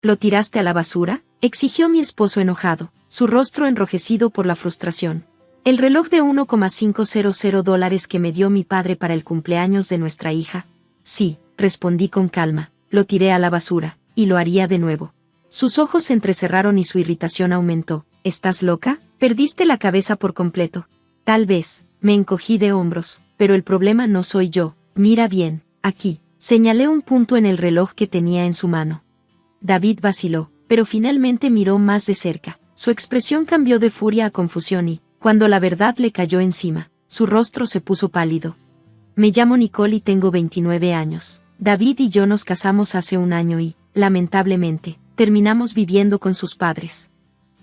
¿Lo tiraste a la basura?, exigió mi esposo enojado, su rostro enrojecido por la frustración. El reloj de $1,500 que me dio mi padre para el cumpleaños de nuestra hija. Sí, respondí con calma, lo tiré a la basura, y lo haría de nuevo. Sus ojos se entrecerraron y su irritación aumentó. ¿Estás loca? ¿Perdiste la cabeza por completo? Tal vez, me encogí de hombros, pero el problema no soy yo. Mira bien, aquí. Señalé un punto en el reloj que tenía en su mano. David vaciló, pero finalmente miró más de cerca. Su expresión cambió de furia a confusión y, cuando la verdad le cayó encima, su rostro se puso pálido. Me llamo Nicole y tengo 29 años. David y yo nos casamos hace un año y, lamentablemente, terminamos viviendo con sus padres.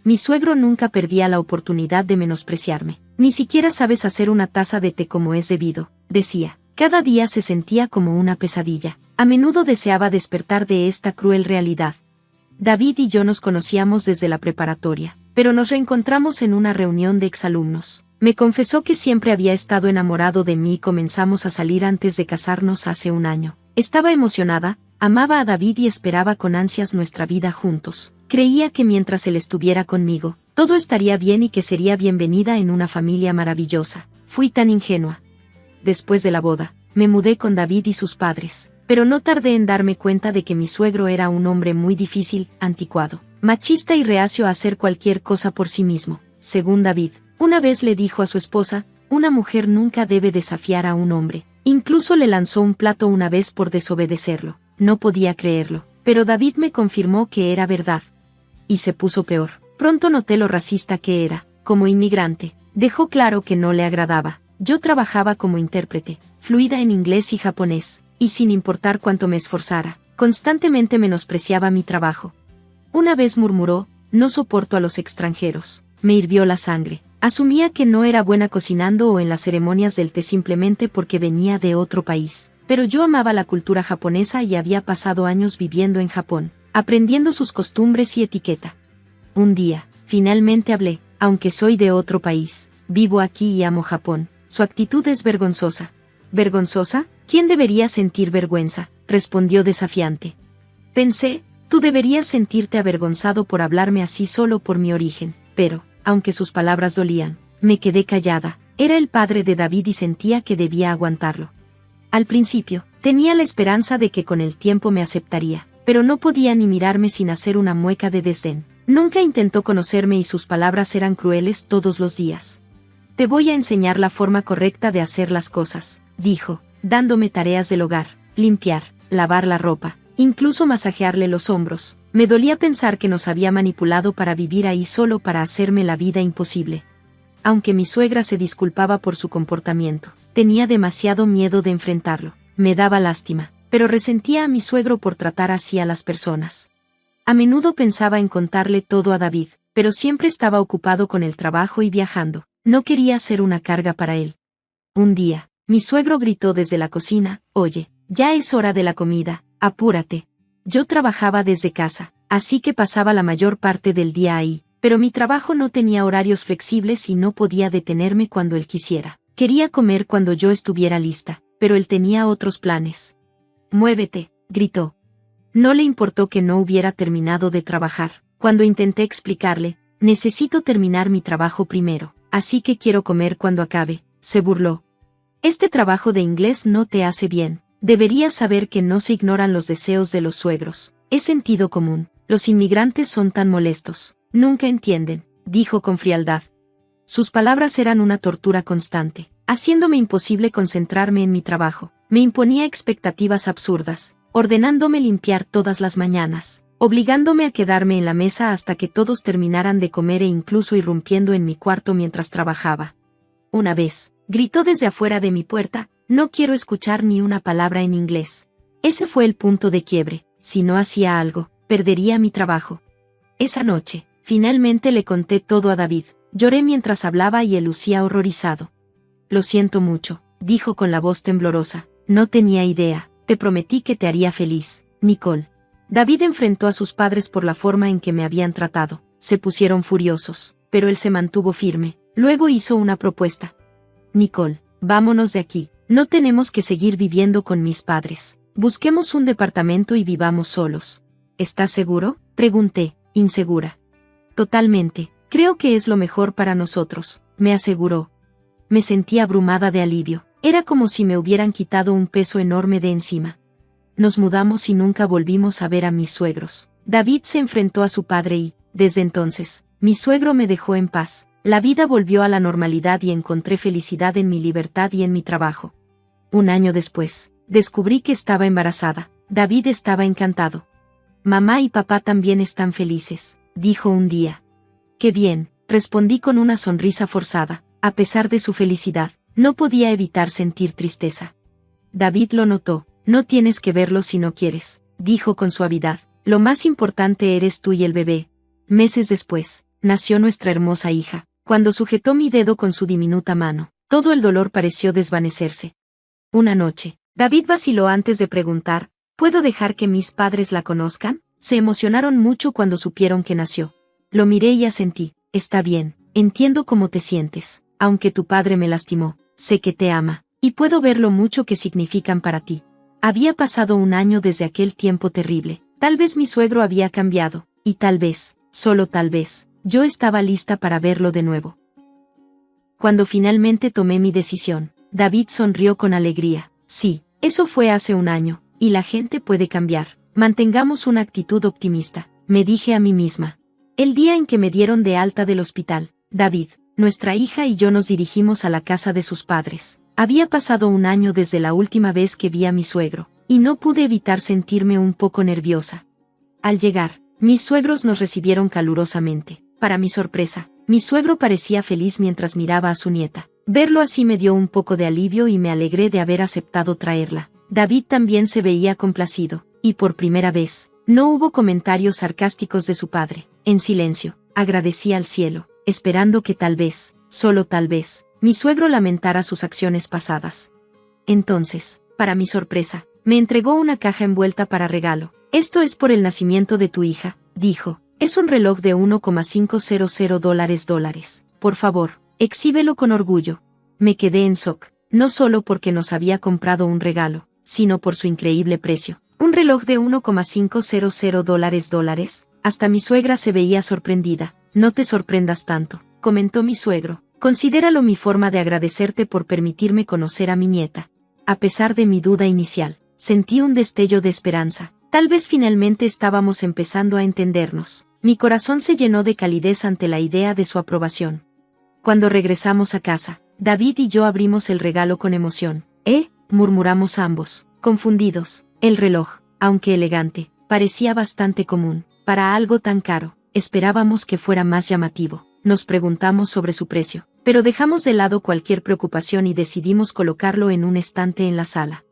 Mi suegro nunca perdía la oportunidad de menospreciarme. Ni siquiera sabes hacer una taza de té como es debido, decía. Cada día se sentía como una pesadilla. A menudo deseaba despertar de esta cruel realidad. David y yo nos conocíamos desde la preparatoria, pero nos reencontramos en una reunión de exalumnos. Me confesó que siempre había estado enamorado de mí y comenzamos a salir antes de casarnos hace un año. Estaba emocionada, amaba a David y esperaba con ansias nuestra vida juntos. Creía que mientras él estuviera conmigo, todo estaría bien y que sería bienvenida en una familia maravillosa. Fui tan ingenua. Después de la boda, me mudé con David y sus padres, pero no tardé en darme cuenta de que mi suegro era un hombre muy difícil, anticuado, machista y reacio a hacer cualquier cosa por sí mismo. Según David, una vez le dijo a su esposa, una mujer nunca debe desafiar a un hombre. Incluso le lanzó un plato una vez por desobedecerlo. No podía creerlo, pero David me confirmó que era verdad. Y se puso peor. Pronto noté lo racista que era. Como inmigrante, dejó claro que no le agradaba. Yo trabajaba como intérprete, fluida en inglés y japonés, y sin importar cuánto me esforzara, constantemente menospreciaba mi trabajo. Una vez murmuró, no soporto a los extranjeros. Me hirvió la sangre. Asumía que no era buena cocinando o en las ceremonias del té simplemente porque venía de otro país. Pero yo amaba la cultura japonesa y había pasado años viviendo en Japón, aprendiendo sus costumbres y etiqueta. Un día, finalmente hablé, aunque soy de otro país, vivo aquí y amo Japón. Su actitud es vergonzosa. ¿Vergonzosa? ¿Quién debería sentir vergüenza?, respondió desafiante. Pensé, tú deberías sentirte avergonzado por hablarme así solo por mi origen, pero, aunque sus palabras dolían, me quedé callada. Era el padre de David y sentía que debía aguantarlo. Al principio, tenía la esperanza de que con el tiempo me aceptaría, pero no podía ni mirarme sin hacer una mueca de desdén. Nunca intentó conocerme y sus palabras eran crueles todos los días. Te voy a enseñar la forma correcta de hacer las cosas, dijo, dándome tareas del hogar, limpiar, lavar la ropa, incluso masajearle los hombros. Me dolía pensar que nos había manipulado para vivir ahí solo para hacerme la vida imposible. Aunque mi suegra se disculpaba por su comportamiento, tenía demasiado miedo de enfrentarlo. Me daba lástima, pero resentía a mi suegro por tratar así a las personas. A menudo pensaba en contarle todo a David, pero siempre estaba ocupado con el trabajo y viajando. No quería ser una carga para él. Un día, mi suegro gritó desde la cocina, «Oye, ya es hora de la comida, apúrate». Yo trabajaba desde casa, así que pasaba la mayor parte del día ahí, pero mi trabajo no tenía horarios flexibles y no podía detenerme cuando él quisiera. Quería comer cuando yo estuviera lista, pero él tenía otros planes. «Muévete», gritó. No le importó que no hubiera terminado de trabajar. Cuando intenté explicarle, «Necesito terminar mi trabajo primero, así que quiero comer cuando acabe», se burló. «Este trabajo de inglés no te hace bien. Deberías saber que no se ignoran los deseos de los suegros. Es sentido común. Los inmigrantes son tan molestos. Nunca entienden», dijo con frialdad. Sus palabras eran una tortura constante, haciéndome imposible concentrarme en mi trabajo. Me imponía expectativas absurdas, ordenándome limpiar todas las mañanas, obligándome a quedarme en la mesa hasta que todos terminaran de comer e incluso irrumpiendo en mi cuarto mientras trabajaba. Una vez, gritó desde afuera de mi puerta, «No quiero escuchar ni una palabra en inglés». Ese fue el punto de quiebre. Si no hacía algo, perdería mi trabajo. Esa noche, finalmente le conté todo a David. Lloré mientras hablaba y él lucía horrorizado. «Lo siento mucho», dijo con la voz temblorosa. «No tenía idea. Te prometí que te haría feliz, Nicole». David enfrentó a sus padres por la forma en que me habían tratado. Se pusieron furiosos, pero él se mantuvo firme. Luego hizo una propuesta. «Nicole, vámonos de aquí. No tenemos que seguir viviendo con mis padres. Busquemos un departamento y vivamos solos». ¿Estás seguro?, pregunté, insegura. Totalmente, creo que es lo mejor para nosotros, me aseguró. Me sentí abrumada de alivio, era como si me hubieran quitado un peso enorme de encima. Nos mudamos y nunca volvimos a ver a mis suegros. David se enfrentó a su padre y, desde entonces, mi suegro me dejó en paz. La vida volvió a la normalidad y encontré felicidad en mi libertad y en mi trabajo. Un año después, descubrí que estaba embarazada. David estaba encantado. Mamá y papá también están felices, dijo un día. Qué bien, respondí con una sonrisa forzada. A pesar de su felicidad, no podía evitar sentir tristeza. David lo notó. No tienes que verlo si no quieres, dijo con suavidad. Lo más importante eres tú y el bebé. Meses después, nació nuestra hermosa hija. Cuando sujetó mi dedo con su diminuta mano, todo el dolor pareció desvanecerse. Una noche, David vaciló antes de preguntar, ¿puedo dejar que mis padres la conozcan? Se emocionaron mucho cuando supieron que nació. Lo miré y asentí. Está bien, entiendo cómo te sientes. Aunque tu padre me lastimó, sé que te ama, y puedo ver lo mucho que significan para ti. Había pasado un año desde aquel tiempo terrible. Tal vez mi suegro había cambiado, y tal vez, solo tal vez, yo estaba lista para verlo de nuevo. Cuando finalmente tomé mi decisión, David sonrió con alegría. Sí, eso fue hace un año, y la gente puede cambiar. Mantengamos una actitud optimista, me dije a mí misma. El día en que me dieron de alta del hospital, David, nuestra hija y yo nos dirigimos a la casa de sus padres. Había pasado un año desde la última vez que vi a mi suegro, y no pude evitar sentirme un poco nerviosa. Al llegar, mis suegros nos recibieron calurosamente. Para mi sorpresa, mi suegro parecía feliz mientras miraba a su nieta. Verlo así me dio un poco de alivio y me alegré de haber aceptado traerla. David también se veía complacido, y por primera vez, no hubo comentarios sarcásticos de su padre. En silencio, agradecí al cielo, esperando que tal vez, solo tal vez, mi suegro lamentara sus acciones pasadas. Entonces, para mi sorpresa, me entregó una caja envuelta para regalo. Esto es por el nacimiento de tu hija, dijo. Es un reloj de $1,500. Por favor, exhíbelo con orgullo. Me quedé en shock, no solo porque nos había comprado un regalo, sino por su increíble precio. Un reloj de $1,500. Hasta mi suegra se veía sorprendida. No te sorprendas tanto, comentó mi suegro. Considéralo mi forma de agradecerte por permitirme conocer a mi nieta. A pesar de mi duda inicial, sentí un destello de esperanza. Tal vez finalmente estábamos empezando a entendernos. Mi corazón se llenó de calidez ante la idea de su aprobación. Cuando regresamos a casa, David y yo abrimos el regalo con emoción. Murmuramos ambos, confundidos. El reloj, aunque elegante, parecía bastante común. Para algo tan caro, esperábamos que fuera más llamativo. Nos preguntamos sobre su precio, pero dejamos de lado cualquier preocupación y decidimos colocarlo en un estante en la sala.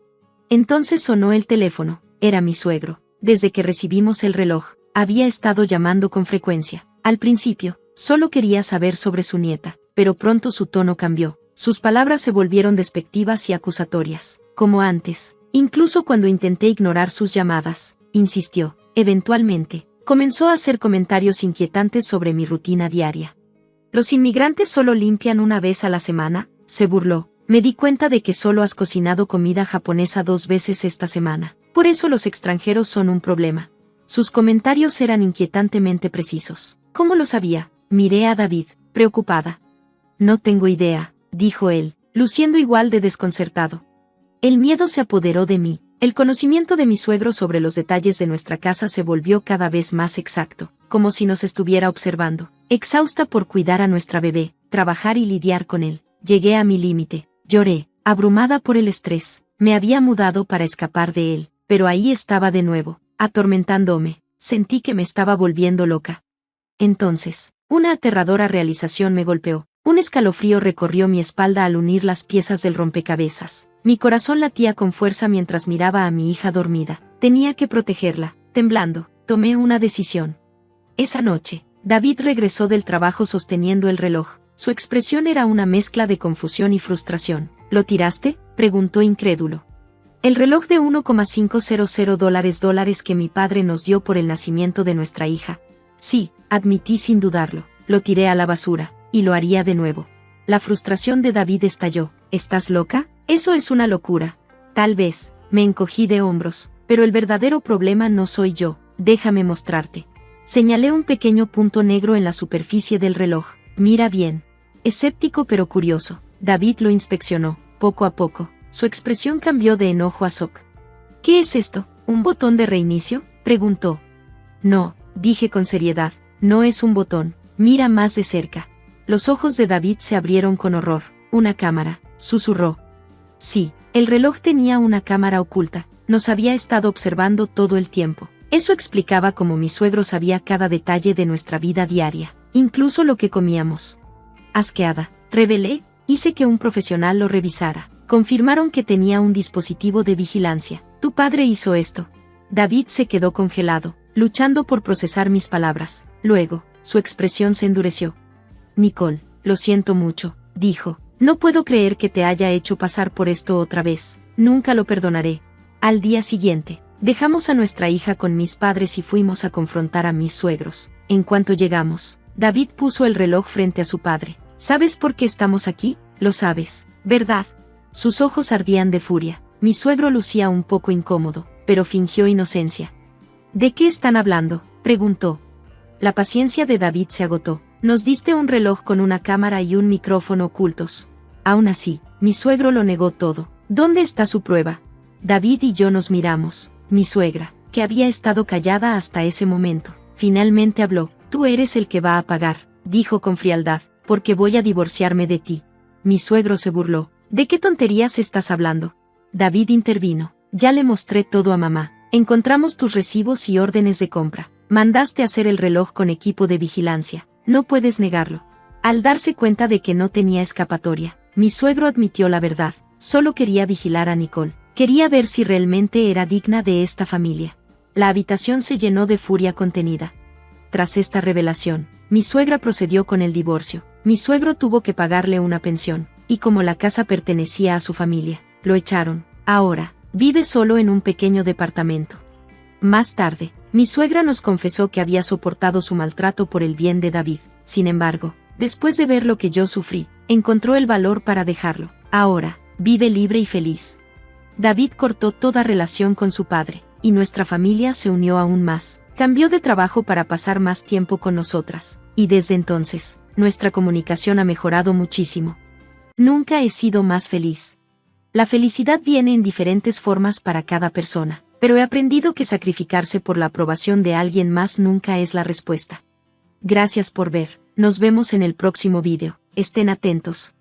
Entonces sonó el teléfono. Era mi suegro. Desde que recibimos el reloj, había estado llamando con frecuencia. Al principio, solo quería saber sobre su nieta, pero pronto su tono cambió. Sus palabras se volvieron despectivas y acusatorias, como antes. Incluso cuando intenté ignorar sus llamadas, insistió. Eventualmente, comenzó a hacer comentarios inquietantes sobre mi rutina diaria. ¿Los inmigrantes solo limpian una vez a la semana?, se burló. Me di cuenta de que solo has cocinado comida japonesa 2 veces esta semana. Por eso los extranjeros son un problema. Sus comentarios eran inquietantemente precisos. ¿Cómo lo sabía? Miré a David, preocupada. No tengo idea, dijo él, luciendo igual de desconcertado. El miedo se apoderó de mí. El conocimiento de mi suegro sobre los detalles de nuestra casa se volvió cada vez más exacto, como si nos estuviera observando. Exhausta por cuidar a nuestra bebé, trabajar y lidiar con él, llegué a mi límite. Lloré, abrumada por el estrés. Me había mudado para escapar de él, pero ahí estaba de nuevo, atormentándome. Sentí que me estaba volviendo loca. Entonces, una aterradora realización me golpeó. Un escalofrío recorrió mi espalda al unir las piezas del rompecabezas. Mi corazón latía con fuerza mientras miraba a mi hija dormida. Tenía que protegerla. Temblando, tomé una decisión. Esa noche, David regresó del trabajo sosteniendo el reloj. Su expresión era una mezcla de confusión y frustración. ¿Lo tiraste?, preguntó incrédulo. El reloj de $1,500 que mi padre nos dio por el nacimiento de nuestra hija. Sí, admití sin dudarlo. Lo tiré a la basura, y lo haría de nuevo. La frustración de David estalló. ¿Estás loca? Eso es una locura. Tal vez, me encogí de hombros, pero el verdadero problema no soy yo. déjame mostrarte. Señalé un pequeño punto negro en la superficie del reloj. Mira bien. Escéptico pero curioso, David lo inspeccionó. Poco a poco, su expresión cambió de enojo a shock. ¿Qué es esto? ¿Un botón de reinicio?, preguntó. No, dije con seriedad, no es un botón. Mira más de cerca. Los ojos de David se abrieron con horror. Una cámara, susurró. Sí, el reloj tenía una cámara oculta. Nos había estado observando todo el tiempo. Eso explicaba cómo mi suegro sabía cada detalle de nuestra vida diaria, incluso lo que comíamos. Asqueada, revelé, hice que un profesional lo revisara. Confirmaron que tenía un dispositivo de vigilancia. Tu padre hizo esto. David se quedó congelado, luchando por procesar mis palabras. Luego, su expresión se endureció. Nicole, lo siento mucho, dijo. No puedo creer que te haya hecho pasar por esto otra vez. Nunca lo perdonaré. Al día siguiente, dejamos a nuestra hija con mis padres y fuimos a confrontar a mis suegros. En cuanto llegamos, David puso el reloj frente a su padre. ¿Sabes por qué estamos aquí? Lo sabes, ¿verdad? Sus ojos ardían de furia. Mi suegro lucía un poco incómodo, pero fingió inocencia. ¿De qué están hablando?, preguntó. La paciencia de David se agotó. Nos diste un reloj con una cámara y un micrófono ocultos. Aún así, mi suegro lo negó todo. ¿Dónde está su prueba? David y yo nos miramos. Mi suegra, que había estado callada hasta ese momento, finalmente habló. Tú eres el que va a pagar, dijo con frialdad, porque voy a divorciarme de ti. Mi suegro se burló. ¿De qué tonterías estás hablando? David intervino. Ya le mostré todo a mamá. Encontramos tus recibos y órdenes de compra. Mandaste hacer el reloj con equipo de vigilancia. No puedes negarlo. Al darse cuenta de que no tenía escapatoria, mi suegro admitió la verdad. Solo quería vigilar a Nicole. Quería ver si realmente era digna de esta familia. La habitación se llenó de furia contenida. Tras esta revelación, mi suegra procedió con el divorcio. Mi suegro tuvo que pagarle una pensión, y como la casa pertenecía a su familia, lo echaron. Ahora, vive solo en un pequeño departamento. Más tarde, mi suegra nos confesó que había soportado su maltrato por el bien de David. Sin embargo, después de ver lo que yo sufrí, encontró el valor para dejarlo. Ahora, vive libre y feliz. David cortó toda relación con su padre, y nuestra familia se unió aún más. Cambió de trabajo para pasar más tiempo con nosotras, y desde entonces, nuestra comunicación ha mejorado muchísimo. Nunca he sido más feliz. La felicidad viene en diferentes formas para cada persona, pero he aprendido que sacrificarse por la aprobación de alguien más nunca es la respuesta. Gracias por ver, nos vemos en el próximo video, estén atentos.